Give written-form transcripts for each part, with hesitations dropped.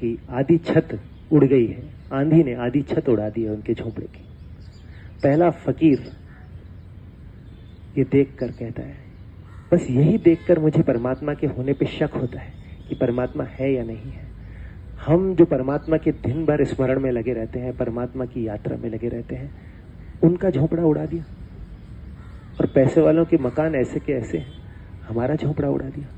की आधी छत उड़ गई है, आंधी ने आधी छत उड़ा दी है उनके झोंपड़े की। पहला फकीर ये देखकर कहता है, बस यही देखकर मुझे परमात्मा के होने पे शक होता है कि परमात्मा है या नहीं है। हम जो परमात्मा के दिन भर स्मरण में लगे रहते हैं, परमात्मा की यात्रा में लगे रहते हैं, उनका झोंपड़ा उड़ा दिया। और पैसे वालों के मकान ऐसे के ऐसे हैं, हमारा झोंपड़ा उड़ा दिया।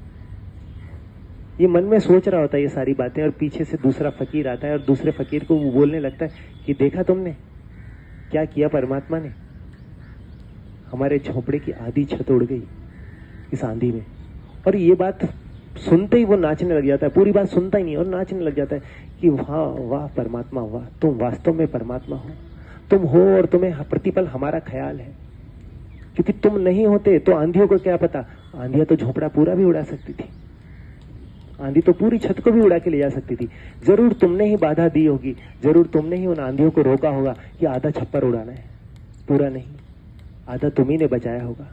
ये मन में सोच रहा होता है ये सारी बातें, और पीछे से दूसरा फकीर आता है और दूसरे फकीर को वो बोलने लगता है कि देखा तुमने क्या किया परमात्मा ने, हमारे झोंपड़े की आधी छत उड़ गई इस आंधी में। और ये बात सुनते ही वो नाचने लग जाता है, पूरी बात सुनता ही नहीं और नाचने लग जाता है कि वाह वाह परमात्मा, वाह तुम वास्तव में परमात्मा हो, तुम हो और तुम्हें प्रतिपल हमारा ख्याल है। क्योंकि तुम नहीं होते तो आंधियों को क्या पता, आंधियां तो झोंपड़ा पूरा भी उड़ा सकती थी, आंधी तो पूरी छत को भी उड़ा के ले जा सकती थी। जरूर तुमने ही बाधा दी होगी, जरूर तुमने ही उन आंधियों को रोका होगा कि आधा छप्पर उड़ाना है, पूरा नहीं, आधा तुम्ही ने बचाया होगा।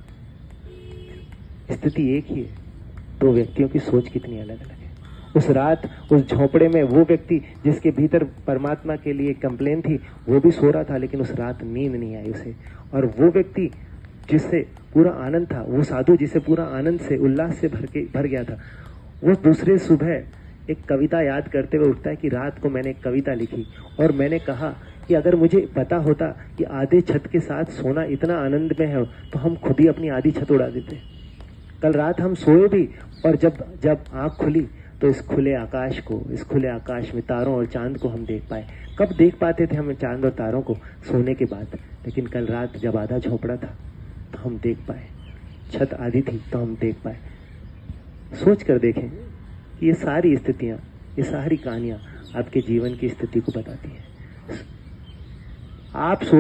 स्थिति एक ही है, दो व्यक्तियों की सोच कितनी अलग अलग है। उस रात उस झोंपड़े में वो व्यक्ति जिसके भीतर परमात्मा के लिए कंप्लेन थी, वो भी सो रहा था, लेकिन उस रात नींद नहीं आई उसे। और वो व्यक्ति जिससे पूरा आनंद था, वो साधु जिसे पूरा आनंद से उल्लास से भर गया था, वो दूसरे सुबह एक कविता याद करते हुए उठता है कि रात को मैंने एक कविता लिखी और मैंने कहा कि अगर मुझे पता होता कि आधे छत के साथ सोना इतना आनंद में है तो हम खुद ही अपनी आधी छत उड़ा देते। कल रात हम सोए भी, और जब आंख खुली तो इस खुले आकाश को, इस खुले आकाश में तारों और चांद को हम देख पाए। कब देख पाते थे हम चांद और तारों को? सोने के बाद। लेकिन कल रात जब आधा झोंपड़ा था तो हम देख पाए, छत आधी थी तो हम देख पाए। सोच कर देखें कि ये सारी स्थितियां, ये सारी कहानियां आपके जीवन की स्थिति को बताती हैं। आप सोच